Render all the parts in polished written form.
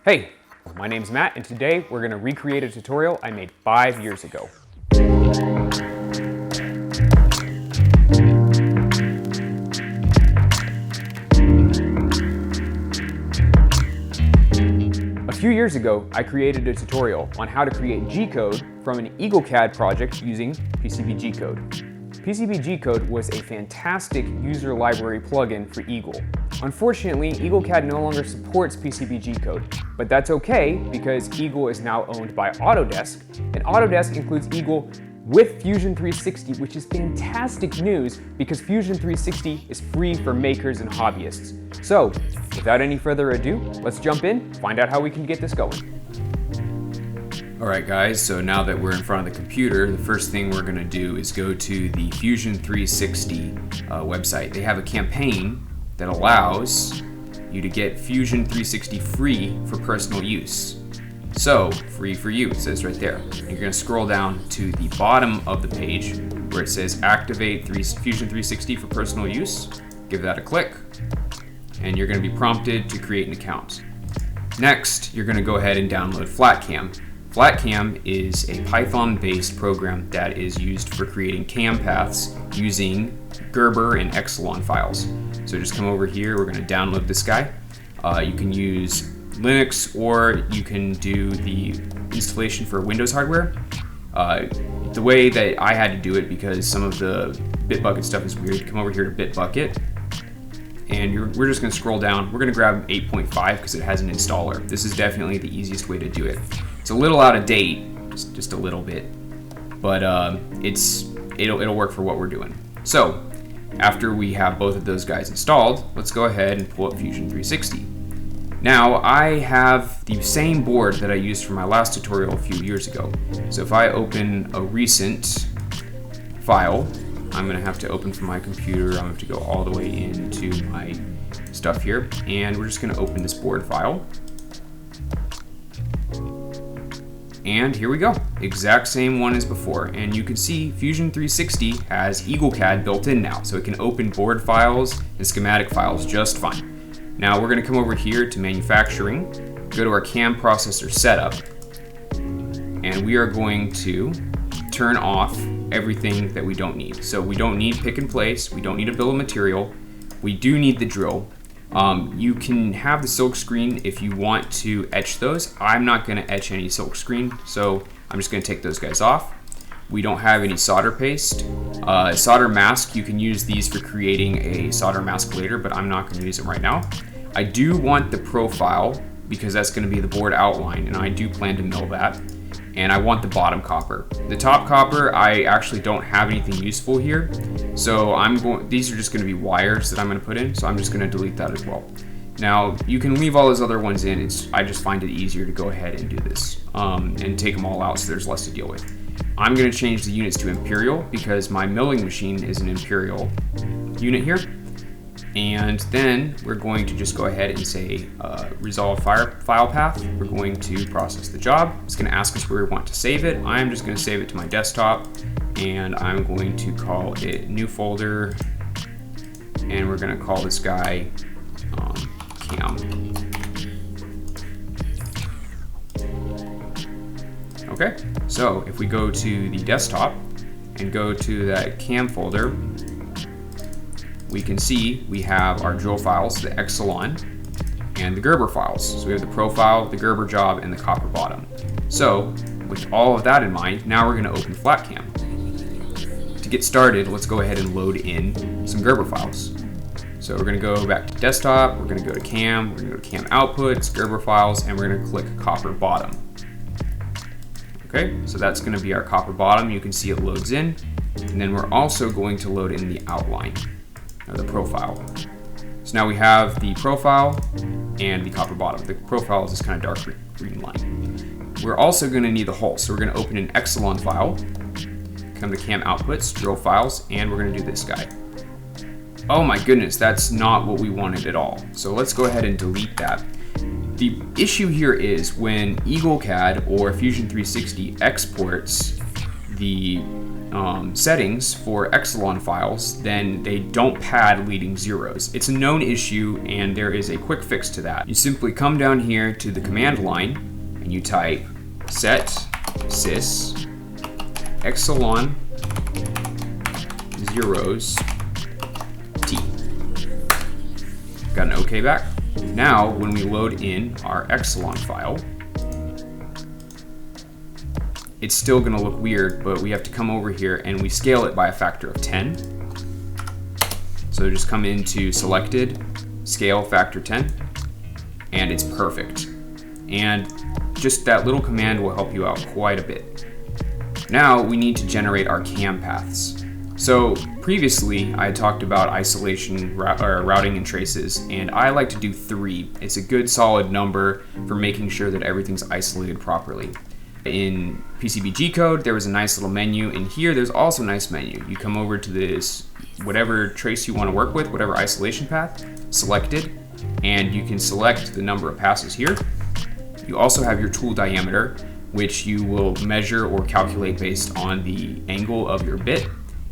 Hey, my name's Matt, and today we're going to recreate a tutorial I made 5 years ago. A few years ago, I created a tutorial on how to create G-code from an EagleCAD project using PCB G-code. PCB G-code was a fantastic user library plugin for Eagle. Unfortunately, EagleCAD no longer supports PCB G-code, but that's okay because Eagle is now owned by Autodesk, and Autodesk includes Eagle with Fusion 360, which is fantastic news because Fusion 360 is free for makers and hobbyists. So, without any further ado, let's jump in, find out how we can get this going. Alright guys, so now that we're in front of the computer, the first thing we're going to do is go to the Fusion 360 website. They have a campaign that allows you to get Fusion 360 free for personal use. So, free for you, it says right there. You're going to scroll down to the bottom of the page where it says activate Fusion 360 for personal use. Give that a click, and you're going to be prompted to create an account. Next, you're going to go ahead and download FlatCAM. FlatCAM is a Python-based program that is used for creating CAM paths using Gerber and Excellon files. So just come over here, we're going to download this guy. You can use Linux or you can do the installation for Windows hardware. The way that I had to do it, because some of the Bitbucket stuff is weird, come over here to Bitbucket, and we're just going to scroll down. We're going to grab 8.5 because it has an installer. This is definitely the easiest way to do it. It's a little out of date, just a little bit, but it'll work for what we're doing. So after we have both of those guys installed, let's go ahead and pull up Fusion 360. Now I have the same board that I used for my last tutorial a few years ago. So if I open a recent file, I'm going to have to open from my computer. I'm going to have to go all the way into my stuff here, and we're just going to open this board file. And here we go, exact same one as before. And you can see Fusion 360 has EagleCAD built in now, so it can open board files and schematic files just fine. Now we're going to come over here to manufacturing, go to our CAM processor setup, and we are going to turn off everything that we don't need. So we don't need pick and place, we don't need a bill of material, we do need the drill. You can have the silk screen if you want to etch those. I'm not going to etch any silk screen, so I'm just going to take those guys off. We don't have any solder paste. Solder mask, you can use these for creating a solder mask later, but I'm not going to use them right now. I do want the profile because that's going to be the board outline, and I do plan to mill that. And I want the bottom copper. The top copper, I actually don't have anything useful here. So these are just gonna be wires that I'm gonna put in, so I'm just gonna delete that as well. Now, you can leave all those other ones in. I just find it easier to go ahead and do this and take them all out so there's less to deal with. I'm gonna change the units to imperial because my milling machine is an imperial unit here. And then we're going to just go ahead and say resolve file path. We're going to process the job. It's going to ask us where we want to save it. I'm just going to save it to my desktop, and I'm going to call it new folder, and we're going to call this guy CAM. Okay, so if we go to the desktop and go to that CAM folder, we can see we have our drill files, the Excellon, and the Gerber files. So we have the profile, the Gerber job, and the copper bottom. So with all of that in mind, now we're going to open FlatCAM. To get started, let's go ahead and load in some Gerber files. So we're going to go back to desktop, we're going to go to CAM, we're going to go to CAM outputs, Gerber files, and we're going to click copper bottom. Okay, so that's going to be our copper bottom. You can see it loads in, and then we're also going to load in the outline. The profile. So now we have the profile and the copper bottom. The profile is this kind of dark green line. We're also going to need the hull, so we're going to open an Excellon file, come to CAM outputs, drill files, and we're going to do this guy. Oh my goodness, that's not what we wanted at all. So let's go ahead and delete that. The issue here is when EagleCAD or Fusion 360 exports the settings for Excellon files, then they don't pad leading zeros. It's a known issue, and there is a quick fix to that. You simply come down here to the command line and you type set sys Excellon zeros T. Got an OK back. Now, when we load in our Excellon file, it's still going to look weird, but we have to come over here and we scale it by a factor of 10. So just come into selected, scale factor 10, and it's perfect. And just that little command will help you out quite a bit. Now we need to generate our CAM paths. So previously I talked about isolation, routing and traces, and I like to do 3. It's a good solid number for making sure that everything's isolated properly. In PCB G-code, there was a nice little menu. In here, there's also a nice menu. You come over to this, whatever trace you want to work with, whatever isolation path, selected, and you can select the number of passes here. You also have your tool diameter, which you will measure or calculate based on the angle of your bit,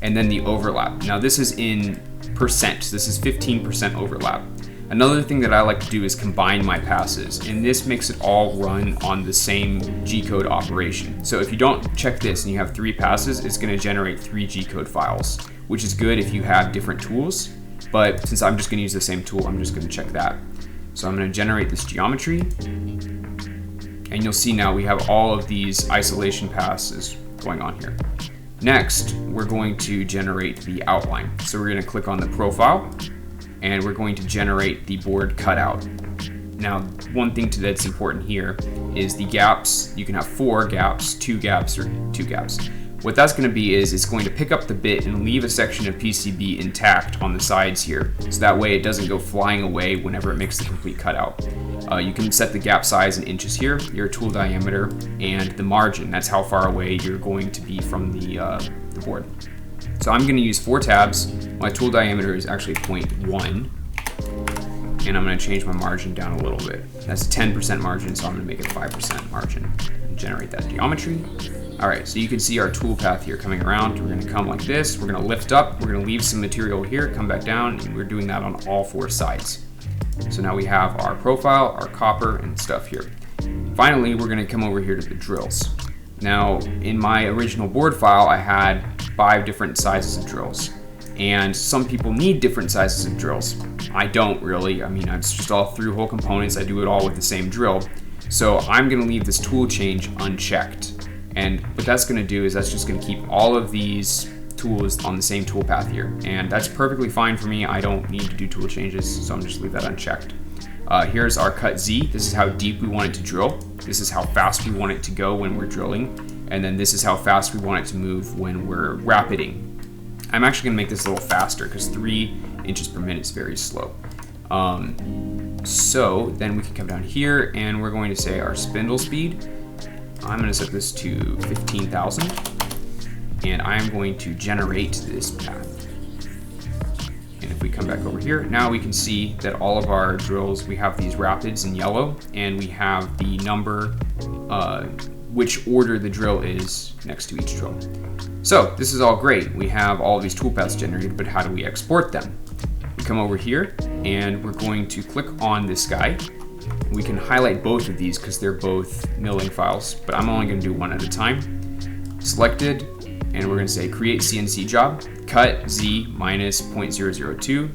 and then the overlap. Now this is in percent. This is 15% overlap. Another thing that I like to do is combine my passes, and this makes it all run on the same G-code operation. So if you don't check this and you have 3 passes, it's going to generate 3 G-code files, which is good if you have different tools. But since I'm just going to use the same tool, I'm just going to check that. So I'm going to generate this geometry, and you'll see now we have all of these isolation passes going on here. Next, we're going to generate the outline. So we're going to click on the profile, and we're going to generate the board cutout. Now, one thing that's important here is the gaps. You can have 4 gaps, 2 gaps, or 2 gaps. What that's going to be is it's going to pick up the bit and leave a section of PCB intact on the sides here, so that way it doesn't go flying away whenever it makes the complete cutout. You can set the gap size in inches here, your tool diameter, and the margin. That's how far away you're going to be from the board. So I'm going to use 4 tabs. My tool diameter is actually 0.1, and I'm going to change my margin down a little bit. That's a 10% margin, so I'm going to make it 5% margin and generate that geometry. All right, so you can see our tool path here coming around. We're going to come like this. We're going to lift up. We're going to leave some material here, come back down, and we're doing that on all 4 sides. So now we have our profile, our copper, and stuff here. Finally, we're going to come over here to the drills. Now, in my original board file, I had 5 different sizes of drills, and some people need different sizes of drills. I don't really. I mean, it's just all through-hole components. I do it all with the same drill. So I'm going to leave this tool change unchecked, and what that's going to do is that's just going to keep all of these tools on the same tool path here, and that's perfectly fine for me. I don't need to do tool changes, so I'm just leave that unchecked. Here's our cut Z. This is how deep we want it to drill. This is how fast we want it to go when we're drilling. And then this is how fast we want it to move when we're rapiding. I'm actually going to make this a little faster because 3 inches per minute is very slow. So then we can come down here and we're going to say our spindle speed. I'm going to set this to 15,000, and I'm going to generate this path. And if we come back over here, now we can see that all of our drills, we have these rapids in yellow, and we have the number, which order the drill is next to each drill. So this is all great. We have all of these toolpaths generated, but how do we export them? We come over here and we're going to click on this guy. We can highlight both of these because they're both milling files, but I'm only going to do one at a time. Selected, and we're going to say create CNC job, cut Z minus 0.002,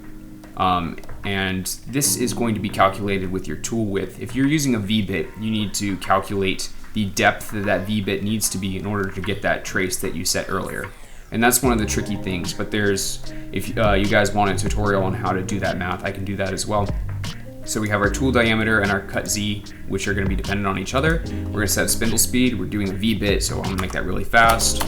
and this is going to be calculated with your tool width. If you're using a V-bit, you need to calculate the depth that V-bit needs to be in order to get that trace that you set earlier. And that's one of the tricky things, but if you guys want a tutorial on how to do that math, I can do that as well. So we have our tool diameter and our cut Z, which are going to be dependent on each other. We're going to set spindle speed. We're doing a V-bit, so I'm going to make that really fast.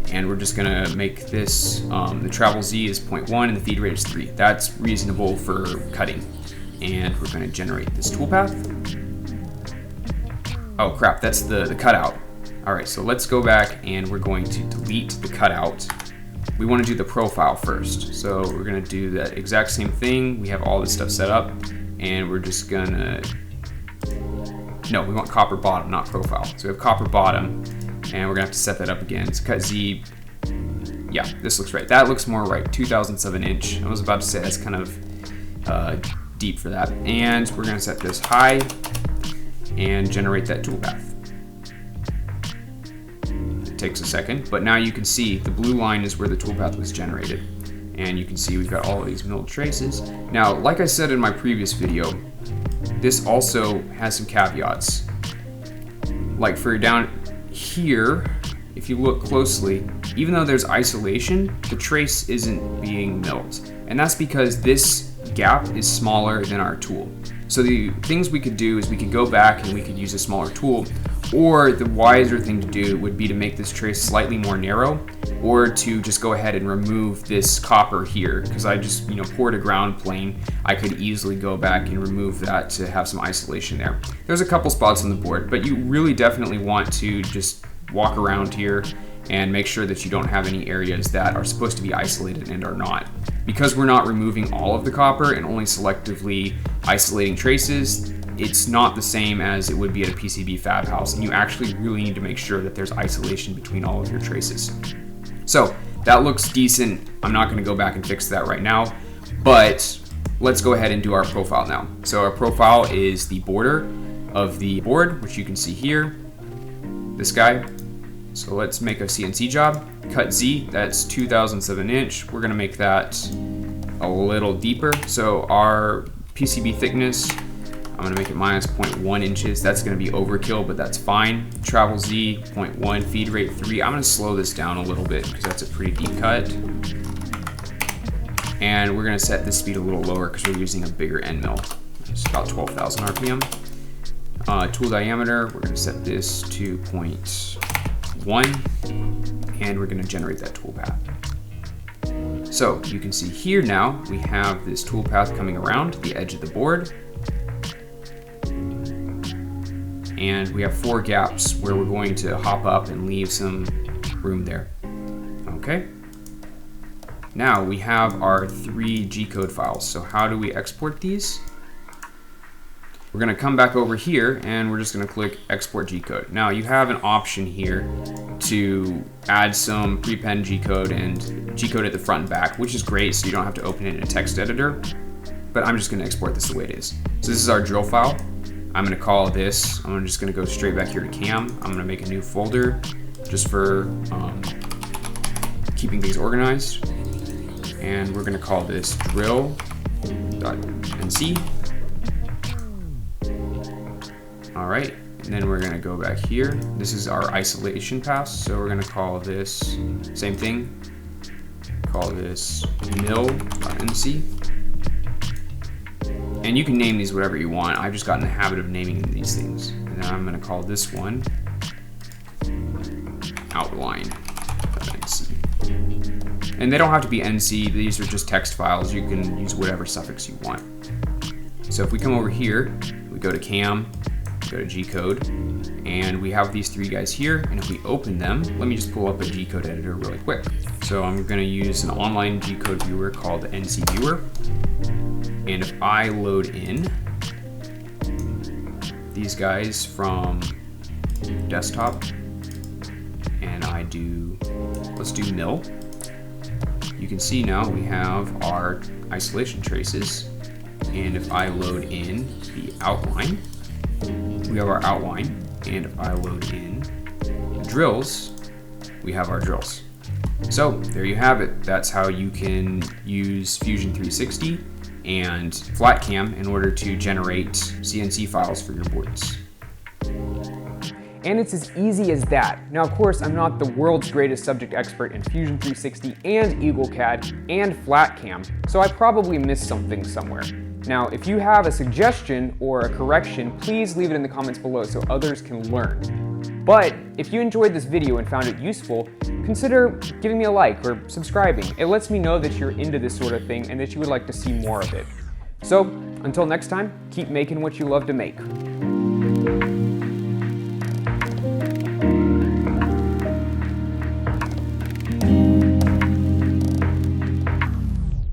And we're just going to make this, the travel Z is 0.1 and the feed rate is 3. That's reasonable for cutting. And we're going to generate this toolpath. Oh crap, that's the cutout. All right, so let's go back and we're going to delete the cutout. We want to do the profile first. So we're going to do that exact same thing. We have all this stuff set up, and we're just going to, no, we want copper bottom, not profile. So we have copper bottom, And we're gonna have to set that up again. So cut Z, yeah, this looks right. That looks more right, 2007 inch. I was about to say that's kind of deep for that. And we're gonna set this high and generate that toolpath. It takes a second, but now you can see the blue line is where the toolpath was generated. And you can see we've got all of these milled traces. Now, like I said in my previous video, this also has some caveats. Like for down here, if you look closely, even though there's isolation, the trace isn't being milled. And that's because this gap is smaller than our tool. So the things we could do is we could go back and we could use a smaller tool, or the wiser thing to do would be to make this trace slightly more narrow, or to just go ahead and remove this copper here, because I just poured a ground plane. I could easily go back and remove that to have some isolation there. There's a couple spots on the board, but you really definitely want to just walk around here and make sure that you don't have any areas that are supposed to be isolated and are not. Because we're not removing all of the copper and only selectively isolating traces, it's not the same as it would be at a PCB fab house, and you actually really need to make sure that there's isolation between all of your traces. So that looks decent. I'm not gonna go back and fix that right now, but let's go ahead and do our profile now. So our profile is the border of the board, which you can see here, this guy. So let's make a CNC job. Cut Z, that's 2007 inch. We're gonna make that a little deeper. So our PCB thickness, I'm gonna make it minus 0.1 inches. That's gonna be overkill, but that's fine. Travel Z, 0.1, feed rate 3. I'm gonna slow this down a little bit because that's a pretty deep cut. And we're gonna set this speed a little lower because we're using a bigger end mill. It's about 12,000 RPM. Tool diameter, we're gonna set this to 0.1, and we're gonna generate that toolpath. So you can see here now, we have this toolpath coming around the edge of the board. And we have 4 gaps where we're going to hop up and leave some room there. Okay. Now we have our 3 G-code files. So how do we export these? We're gonna come back over here and we're just gonna click export G-code. Now you have an option here to add some pre-pen G-code and G-code at the front and back, which is great, so you don't have to open it in a text editor. But I'm just gonna export this the way it is. So this is our drill file. I'm gonna call this, I'm just gonna go straight back here to CAM. I'm gonna make a new folder just for keeping things organized. And we're gonna call this drill.nc. All right, and then we're gonna go back here. This is our isolation pass, so we're gonna call this, same thing, call this mill.nc. And you can name these whatever you want. I've just gotten in the habit of naming these things. And then I'm gonna call this one outline.nc. And they don't have to be NC, these are just text files. You can use whatever suffix you want. So if we come over here, we go to CAM, go to G-code, and we have these 3 guys here. And if we open them, let me just pull up a G-code editor really quick. So I'm gonna use an online G-code viewer called NCViewer. And if I load in these guys from desktop and I do, let's do mill, you can see now we have our isolation traces. And if I load in the outline, we have our outline. And if I load in the drills, we have our drills. So there you have it. That's how you can use Fusion 360 and FlatCAM in order to generate CNC files for your boards. And it's as easy as that. Now, of course, I'm not the world's greatest subject expert in Fusion 360 and EagleCAD and FlatCAM, so I probably missed something somewhere. Now, if you have a suggestion or a correction, please leave it in the comments below so others can learn. But if you enjoyed this video and found it useful, consider giving me a like or subscribing. It lets me know that you're into this sort of thing and that you would like to see more of it. So, until next time, keep making what you love to make.